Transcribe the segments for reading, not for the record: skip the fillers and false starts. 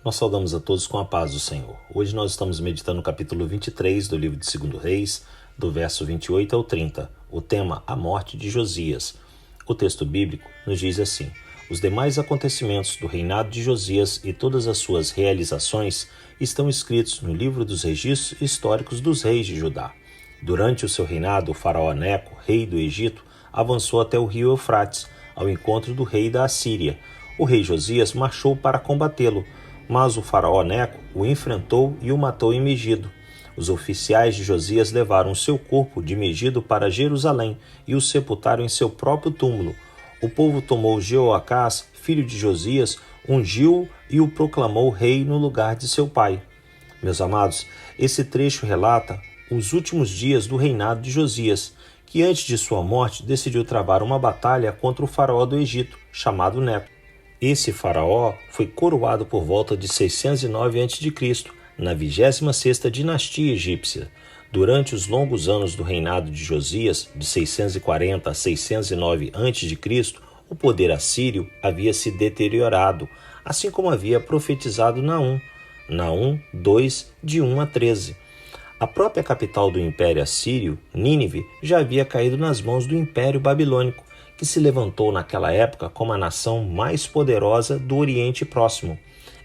Nós saudamos a todos com a paz do Senhor. Hoje nós estamos meditando no capítulo 23 do livro de 2 Reis, do verso 28 ao 30, o tema A Morte de Josias. O texto bíblico nos diz assim: os demais acontecimentos do reinado de Josias e todas as suas realizações estão escritos no livro dos registros históricos dos reis de Judá. Durante o seu reinado, o faraó Neco, rei do Egito, avançou até o rio Eufrates, ao encontro do rei da Assíria. O rei Josias marchou para combatê-lo, mas o faraó Neco o enfrentou e o matou em Megido. Os oficiais de Josias levaram seu corpo de Megido para Jerusalém e o sepultaram em seu próprio túmulo. O povo tomou Jeoacás, filho de Josias, ungiu-o e o proclamou rei no lugar de seu pai. Meus amados, esse trecho relata os últimos dias do reinado de Josias, que antes de sua morte decidiu travar uma batalha contra o faraó do Egito, chamado Neco. Esse faraó foi coroado por volta de 609 a.C., na 26ª dinastia egípcia. Durante os longos anos do reinado de Josias, de 640 a 609 a.C., o poder assírio havia se deteriorado, assim como havia profetizado Naum 2, de 1 a 13. A própria capital do Império Assírio, Nínive, já havia caído nas mãos do Império Babilônico, que se levantou naquela época como a nação mais poderosa do Oriente Próximo.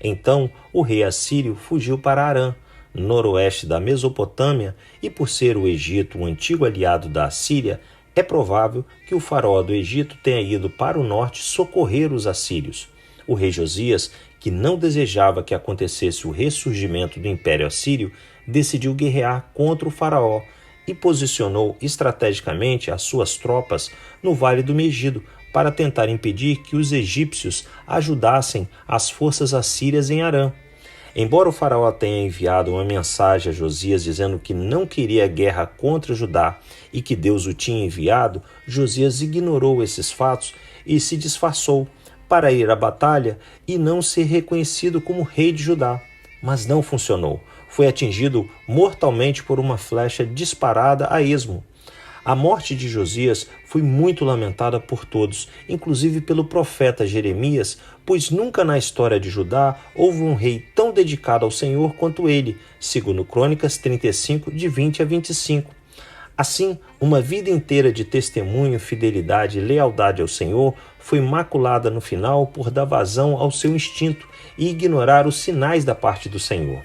Então, o rei assírio fugiu para Arã, noroeste da Mesopotâmia, e por ser o Egito um antigo aliado da Assíria, é provável que o faraó do Egito tenha ido para o norte socorrer os assírios. O rei Josias, que não desejava que acontecesse o ressurgimento do Império Assírio, decidiu guerrear contra o faraó e posicionou estrategicamente as suas tropas no Vale do Megido para tentar impedir que os egípcios ajudassem as forças assírias em Arã. Embora o faraó tenha enviado uma mensagem a Josias dizendo que não queria guerra contra Judá e que Deus o tinha enviado, Josias ignorou esses fatos e se disfarçou para ir à batalha e não ser reconhecido como rei de Judá. Mas não funcionou. Foi atingido mortalmente por uma flecha disparada a esmo. A morte de Josias foi muito lamentada por todos, inclusive pelo profeta Jeremias, pois nunca na história de Judá houve um rei tão dedicado ao Senhor quanto ele, segundo Crônicas 35, de 20 a 25. Assim, uma vida inteira de testemunho, fidelidade e lealdade ao Senhor foi maculada no final por dar vazão ao seu instinto e ignorar os sinais da parte do Senhor.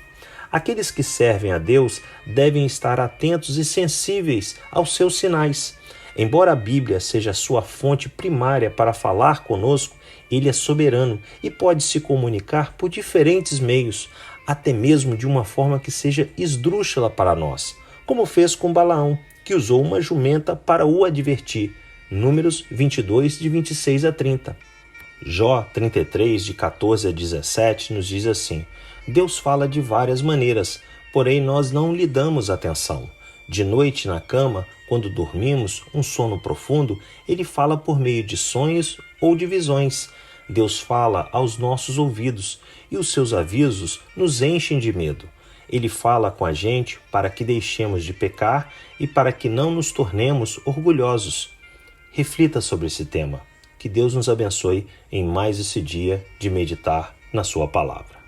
Aqueles que servem a Deus devem estar atentos e sensíveis aos seus sinais. Embora a Bíblia seja a sua fonte primária para falar conosco, ele é soberano e pode se comunicar por diferentes meios, até mesmo de uma forma que seja esdrúxula para nós, como fez com Balaão, que usou uma jumenta para o advertir. Números 22, de 26 a 30. Jó 33, de 14 a 17, nos diz assim: Deus fala de várias maneiras, porém nós não lhe damos atenção. De noite na cama, quando dormimos, um sono profundo, ele fala por meio de sonhos ou de visões. Deus fala aos nossos ouvidos e os seus avisos nos enchem de medo. Ele fala com a gente para que deixemos de pecar e para que não nos tornemos orgulhosos. Reflita sobre esse tema. Que Deus nos abençoe em mais esse dia de meditar na sua palavra.